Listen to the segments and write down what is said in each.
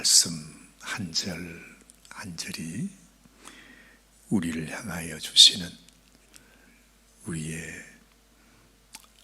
말씀 한 절 한 절이 우리를 향하여 주시는 우리의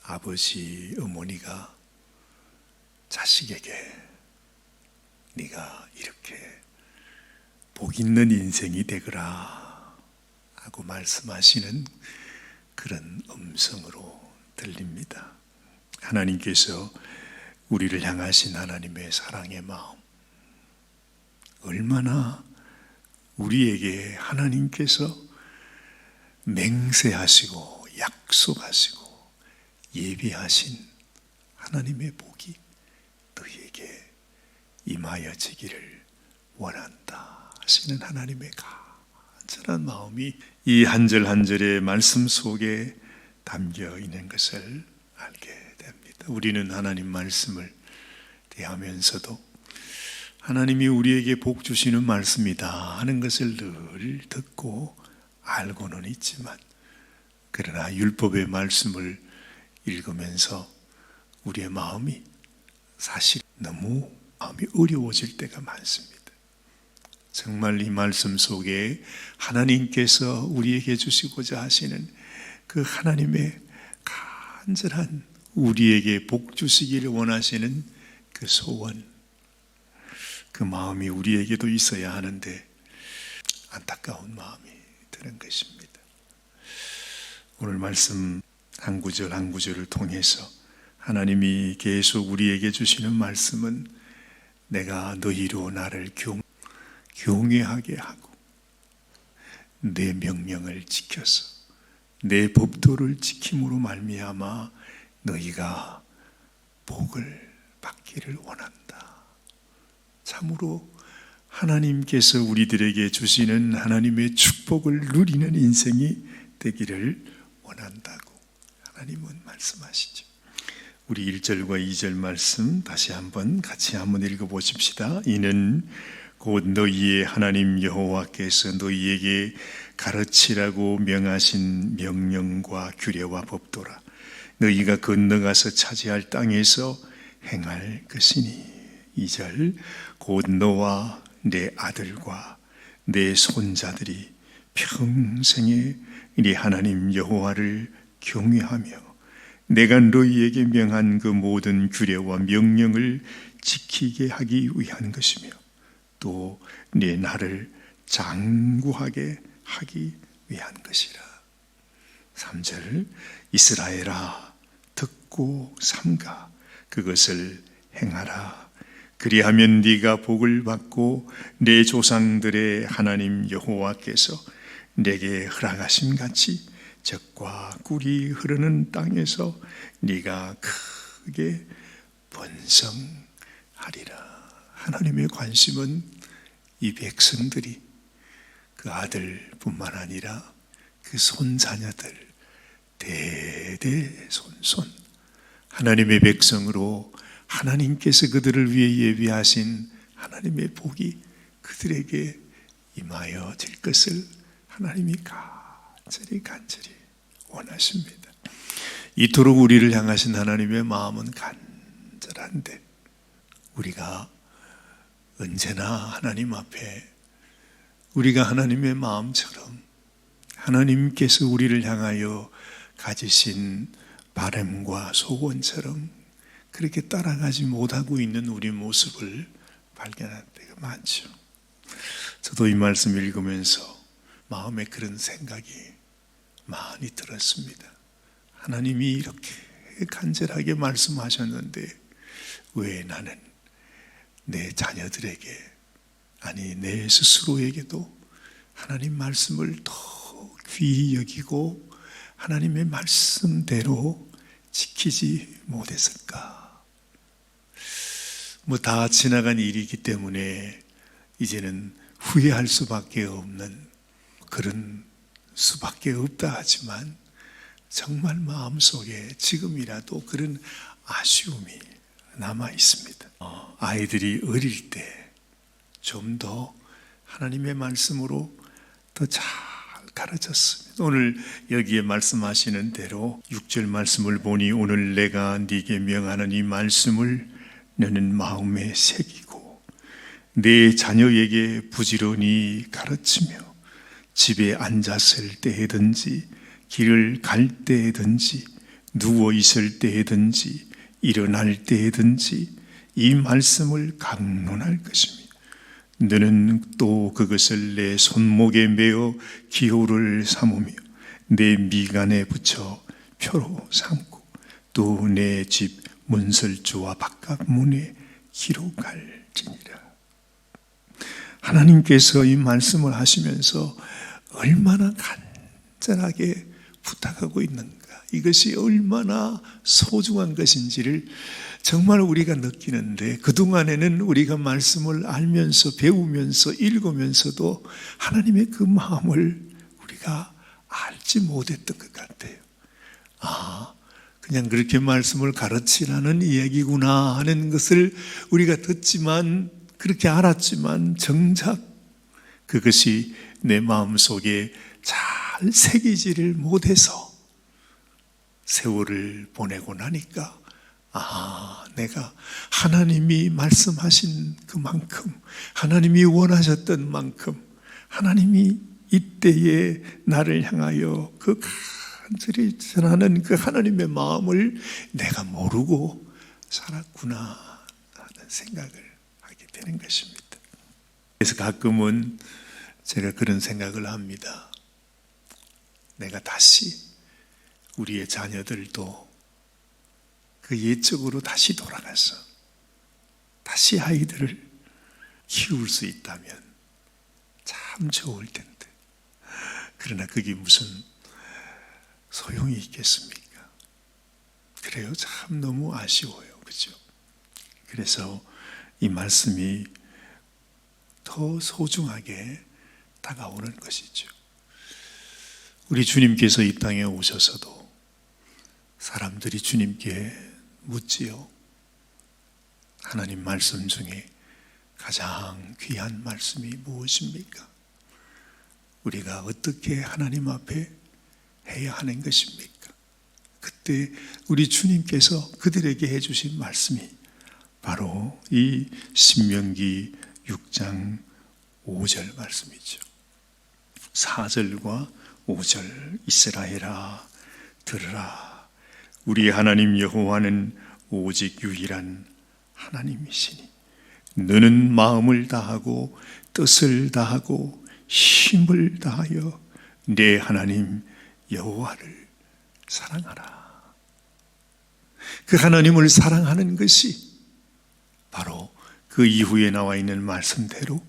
아버지, 어머니가 자식에게 네가 이렇게 복 있는 인생이 되거라 하고 말씀하시는 그런 음성으로 들립니다. 하나님께서 우리를 향하신 하나님의 사랑의 마음, 얼마나 우리에게 하나님께서 맹세하시고 약속하시고 예비하신 하나님의 복이 너희에게 임하여지기를 원한다 하시는 하나님의 간절한 마음이 이 한 절 한 절의 말씀 속에 담겨 있는 것을 알게 됩니다. 우리는 하나님 말씀을 대하면서도 하나님이 우리에게 복 주시는 말씀이다 하는 것을 늘 듣고 알고는 있지만, 그러나 율법의 말씀을 읽으면서 우리의 마음이 사실 너무 마음이 어려워질 때가 많습니다. 정말 이 말씀 속에 하나님께서 우리에게 주시고자 하시는 그 하나님의 간절한 우리에게 복 주시기를 원하시는 그 소원, 그 마음이 우리에게도 있어야 하는데 안타까운 마음이 드는 것입니다. 오늘 말씀 한 구절 한 구절을 통해서 하나님이 계속 우리에게 주시는 말씀은 내가 너희로 나를 경외하게 하고 내 명령을 지켜서 내 법도를 지킴으로 말미암아 너희가 복을 받기를 원한다. 참으로 하나님께서 우리들에게 주시는 하나님의 축복을 누리는 인생이 되기를 원한다고 하나님은 말씀하시죠. 우리 1절과 2절 말씀 다시 같이 한번 읽어보십시다. 이는 곧 너희의 하나님 여호와께서 너희에게 가르치라고 명하신 명령과 규례와 법도라. 너희가 건너가서 차지할 땅에서 행할 것이니. 2절 곧 너와 내 아들과 내 손자들이 평생에 네 하나님 여호와를 경외하며 내가 너희에게 명한 그 모든 규례와 명령을 지키게 하기 위한 것이며 또 네 나를 장구하게 하기 위한 것이라. 3절 이스라엘아 듣고 삼가 그것을 행하라. 그리하면 네가 복을 받고 내 조상들의 하나님 여호와께서 내게 허락하신 같이 젖과 꿀이 흐르는 땅에서 네가 크게 번성하리라. 하나님의 관심은 이 백성들이 그 아들뿐만 아니라 그 손자녀들 대대손손 하나님의 백성으로 하나님께서 그들을 위해 예비하신 하나님의 복이 그들에게 임하여질 것을 하나님이 간절히 원하십니다. 이토록 우리를 향하신 하나님의 마음은 간절한데 우리가 언제나 하나님 앞에 우리가 하나님의 마음처럼 하나님께서 우리를 향하여 가지신 바람과 소원처럼 그렇게 따라가지 못하고 있는 우리 모습을 발견할 때가 많죠. 저도 이 말씀 읽으면서 마음에 그런 생각이 많이 들었습니다. 하나님이 이렇게 간절하게 말씀하셨는데 왜 나는 내 자녀들에게, 아니 내 스스로에게도 하나님 말씀을 더 귀히 여기고 하나님의 말씀대로 지키지 못했을까? 다 지나간 일이기 때문에 이제는 후회할 수밖에 없는 그런 수밖에 없다 하지만 정말 마음속에 지금이라도 그런 아쉬움이 남아 있습니다. 아이들이 어릴 때 좀 더 하나님의 말씀으로 더 잘 가르쳤습니다. 오늘 여기에 말씀하시는 대로 6절 말씀을 보니 오늘 내가 네게 명하는 이 말씀을 너는 마음에 새기고 내 자녀에게 부지런히 가르치며 집에 앉았을 때든지 길을 갈 때든지 누워 있을 때든지 일어날 때든지 이 말씀을 강론할 것입니다. 너는 또 그것을 내 손목에 메어 기호를 삼으며 내 미간에 붙여 표로 삼고 또 내 집 문설주와 바깥 문에 기록할지니라. 하나님께서 이 말씀을 하시면서 얼마나 간절하게 부탁하고 있는가, 이것이 얼마나 소중한 것인지를 정말 우리가 느끼는데, 그동안에는 우리가 말씀을 알면서 배우면서 읽으면서도 하나님의 그 마음을 우리가 알지 못했던 것 같아요. 그냥 그렇게 말씀을 가르치라는 이야기구나 하는 것을 우리가 듣지만, 그렇게 알았지만 정작 그것이 내 마음속에 잘 새기지를 못해서 세월을 보내고 나니까 내가 하나님이 말씀하신 그만큼, 하나님이 원하셨던 만큼, 하나님이 이때에 나를 향하여 그 간절히 전하는 그 하나님의 마음을 내가 모르고 살았구나 하는 생각을 하게 되는 것입니다. 그래서 가끔은 제가 그런 생각을 합니다. 내가 다시 우리의 자녀들도 그 옛적으로 다시 돌아가서 다시 아이들을 키울 수 있다면 참 좋을 텐데, 그러나 그게 무슨 소용이 있겠습니까? 그래요. 참 너무 아쉬워요. 그죠? 그래서 이 말씀이 더 소중하게 다가오는 것이죠. 우리 주님께서 이 땅에 오셔서도 사람들이 주님께 묻지요. 하나님 말씀 중에 가장 귀한 말씀이 무엇입니까? 우리가 어떻게 하나님 앞에 해야 하는 것입니까? 그때 우리 주님께서 그들에게 해주신 말씀이 바로 이 신명기 6장 5절 말씀이죠. 4절과 5절. 이스라엘아 들으라, 우리 하나님 여호와는 오직 유일한 하나님이시니 너는 마음을 다하고 뜻을 다하고 힘을 다하여 내 하나님 여호와를 사랑하라. 그 하나님을 사랑하는 것이 바로 그 이후에 나와 있는 말씀대로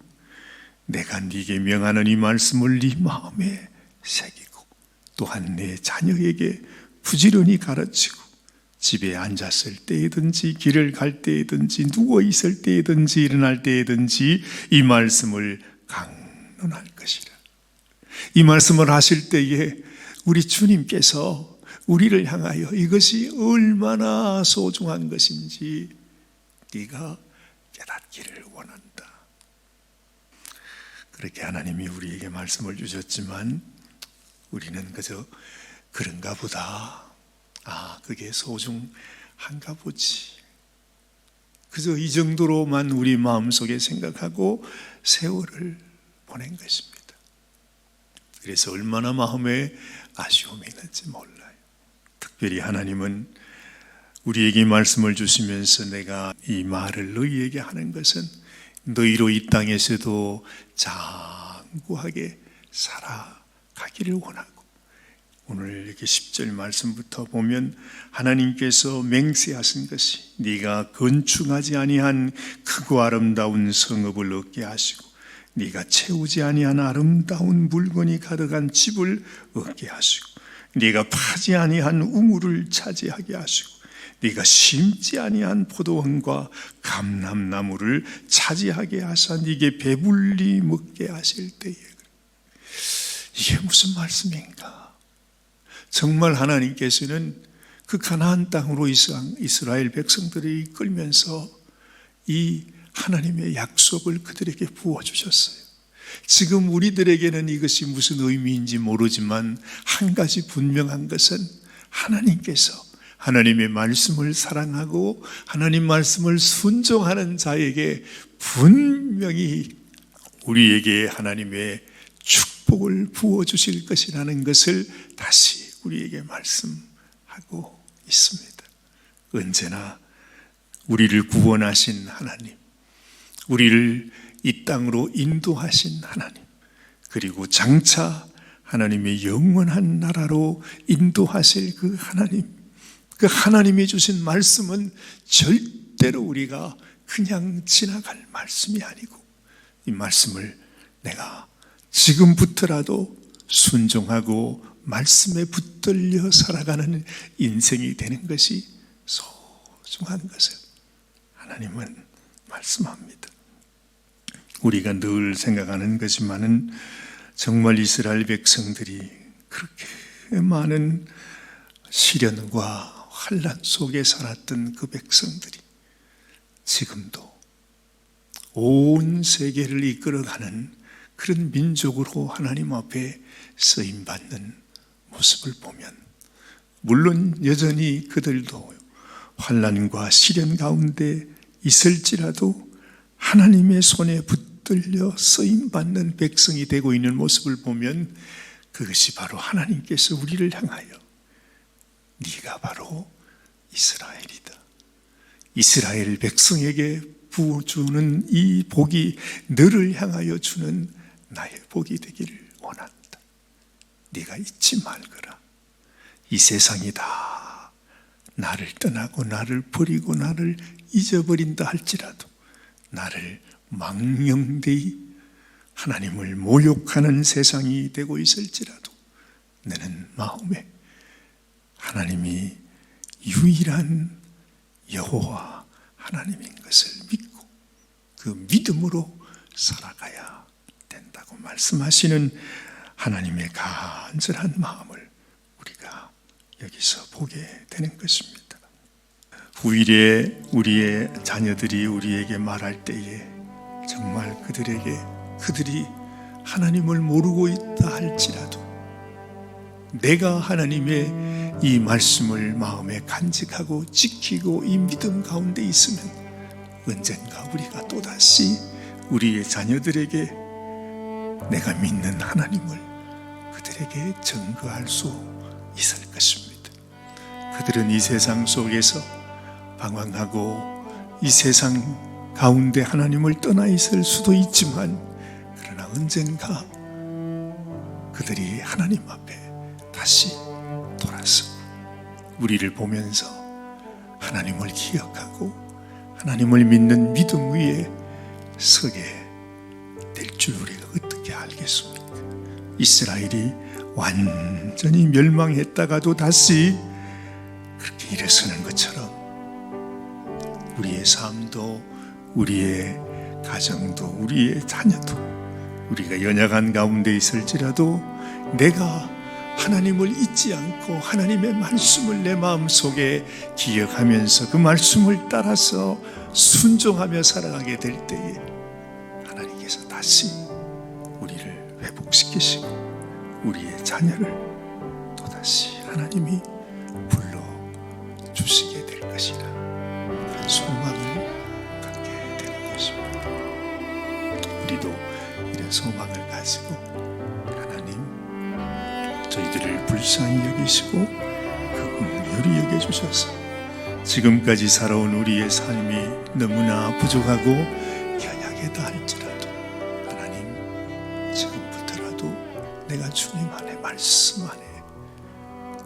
내가 네게 명하는 이 말씀을 네 마음에 새기고 또한 내 자녀에게 부지런히 가르치고 집에 앉았을 때든지 길을 갈 때든지 누워 있을 때든지 일어날 때든지 이 말씀을 강론할 것이라. 이 말씀을 하실 때에 우리 주님께서 우리를 향하여 이것이 얼마나 소중한 것인지 네가 깨닫기를 원한다. 그렇게 하나님이 우리에게 말씀을 주셨지만 우리는 그저 그런가 보다, 그게 소중한가 보지, 그저 이 정도로만 우리 마음속에 생각하고 세월을 보낸 것입니다. 그래서 얼마나 마음에 아쉬움이 있는지 몰라요. 특별히 하나님은 우리에게 말씀을 주시면서 내가 이 말을 너희에게 하는 것은 너희로 이 땅에서도 장구하게 살아가기를 원하고, 오늘 이렇게 10절 말씀부터 보면 하나님께서 맹세하신 것이 네가 건축하지 아니한 크고 아름다운 성읍을 얻게 하시고 네가 채우지 아니한 아름다운 물건이 가득한 집을 얻게 하시고 네가 파지 아니한 우물을 차지하게 하시고 네가 심지 아니한 포도원과 감람나무를 차지하게 하사 네게 배불리 먹게 하실 때에. 이게 무슨 말씀인가? 정말 하나님께서는 그 가나안 땅으로 이스라엘 백성들이 이끌면서 이 하나님의 약속을 그들에게 부어주셨어요. 지금 우리들에게는 이것이 무슨 의미인지 모르지만 한 가지 분명한 것은 하나님께서 하나님의 말씀을 사랑하고 하나님 말씀을 순종하는 자에게 분명히 우리에게 하나님의 축복을 부어주실 것이라는 것을 다시 우리에게 말씀하고 있습니다. 언제나 우리를 구원하신 하나님, 우리를 이 땅으로 인도하신 하나님, 그리고 장차 하나님의 영원한 나라로 인도하실 그 하나님, 그 하나님이 주신 말씀은 절대로 우리가 그냥 지나갈 말씀이 아니고, 이 말씀을 내가 지금부터라도 순종하고 말씀에 붙들려 살아가는 인생이 되는 것이 소중한 것을 하나님은 말씀합니다. 우리가 늘 생각하는 거지만은 정말 이스라엘 백성들이 그렇게 많은 시련과 환난 속에 살았던 그 백성들이 지금도 온 세계를 이끌어가는 그런 민족으로 하나님 앞에 쓰임받는 모습을 보면, 물론 여전히 그들도 환난과 시련 가운데 있을지라도 하나님의 손에 붙들려 쓰임받는 백성이 되고 있는 모습을 보면, 그것이 바로 하나님께서 우리를 향하여 네가 바로 이스라엘이다, 이스라엘 백성에게 부어주는 이 복이 너를 향하여 주는 나의 복이 되기를 원한다. 네가 잊지 말거라. 이 세상이 다 나를 떠나고 나를 버리고 나를 잊어버린다 할지라도, 나를 망령되이 하나님을 모욕하는 세상이 되고 있을지라도, 너는 마음에 하나님이 유일한 여호와 하나님인 것을 믿고 그 믿음으로 살아가야 된다고 말씀하시는 하나님의 간절한 마음을 우리가 여기서 보게 되는 것입니다. 후일에 우리의 자녀들이 우리에게 말할 때에 정말 그들이 하나님을 모르고 있다 할지라도, 내가 하나님의 이 말씀을 마음에 간직하고 지키고 이 믿음 가운데 있으면 언젠가 우리가 또다시 우리의 자녀들에게 내가 믿는 하나님을 그들에게 증거할 수 있을 것입니다. 그들은 이 세상 속에서 방황하고 이 세상 가운데 하나님을 떠나 있을 수도 있지만, 그러나 언젠가 그들이 하나님 앞에 다시 돌아서 우리를 보면서 하나님을 기억하고 하나님을 믿는 믿음 위에 서게 될 줄 우리가 어떻게 알겠습니까? 이스라엘이 완전히 멸망했다가도 다시 그렇게 일어서는 것처럼 우리의 삶도, 우리의 가정도, 우리의 자녀도, 우리가 연약한 가운데 있을지라도 내가 하나님을 잊지 않고 하나님의 말씀을 내 마음속에 기억하면서 그 말씀을 따라서 순종하며 살아가게 될 때에 하나님께서 다시 우리를 회복시키시고 우리의 자녀를 또다시 하나님이 불러주시게 될 것이라, 그런 소망을 갖게 되는 것입니다. 우리도 이런 소망을 가지고 저희들을 불쌍히 여기시고 긍휼히 여겨주셔서 지금까지 살아온 우리의 삶이 너무나 부족하고 연약하다 할지라도, 하나님 지금부터라도 내가 주님 안에 말씀 안에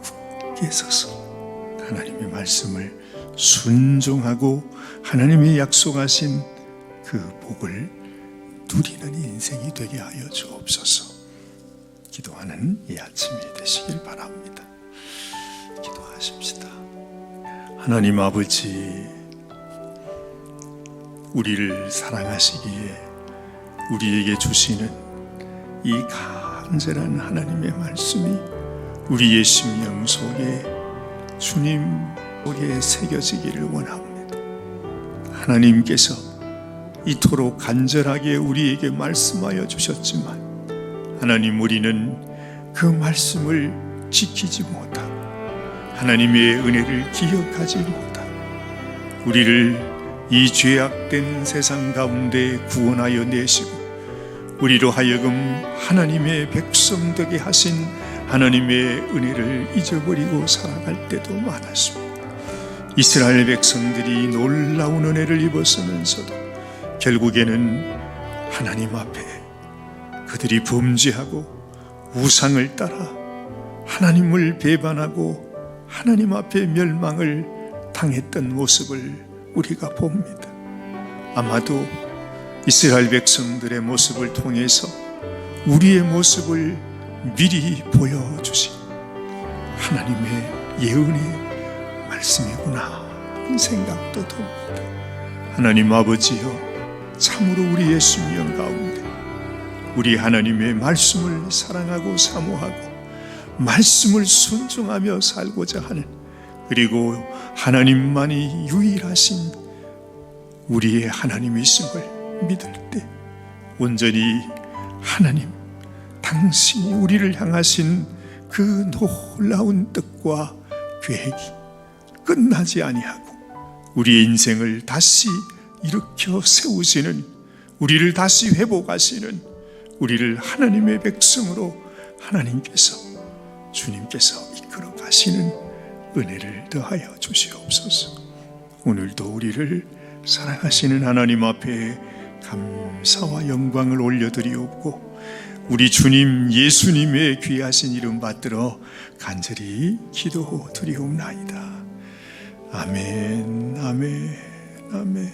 굳게 서서 하나님의 말씀을 순종하고 하나님이 약속하신 그 복을 누리는 인생이 되게 하여 주옵소서. 기도하는 이 아침이 되시길 바랍니다. 기도하십시다. 하나님 아버지, 우리를 사랑하시기에 우리에게 주시는 이 간절한 하나님의 말씀이 우리의 심령 속에, 주님 속에 새겨지기를 원합니다. 하나님께서 이토록 간절하게 우리에게 말씀하여 주셨지만, 하나님, 우리는 그 말씀을 지키지 못하고 하나님의 은혜를 기억하지 못하고 우리를 이 죄악된 세상 가운데 구원하여 내시고 우리로 하여금 하나님의 백성 되게 하신 하나님의 은혜를 잊어버리고 살아갈 때도 많았습니다. 이스라엘 백성들이 놀라운 은혜를 입었으면서도 결국에는 하나님 앞에 그들이 범죄하고 우상을 따라 하나님을 배반하고 하나님 앞에 멸망을 당했던 모습을 우리가 봅니다. 아마도 이스라엘 백성들의 모습을 통해서 우리의 모습을 미리 보여주신 하나님의 예언의 말씀이구나 하는 생각도 듭니다. 하나님 아버지여, 참으로 우리의 심령 가운데 우리 하나님의 말씀을 사랑하고 사모하고 말씀을 순종하며 살고자 하는, 그리고 하나님만이 유일하신 우리의 하나님이심을 믿을 때 온전히 하나님 당신이 우리를 향하신 그 놀라운 뜻과 계획이 끝나지 아니하고 우리의 인생을 다시 일으켜 세우시는, 우리를 다시 회복하시는, 우리를 하나님의 백성으로 주님께서 이끌어 가시는 은혜를 더하여 주시옵소서. 오늘도 우리를 사랑하시는 하나님 앞에 감사와 영광을 올려드리옵고 우리 주님 예수님의 귀하신 이름 받들어 간절히 기도드리옵나이다. 아멘, 아멘, 아멘.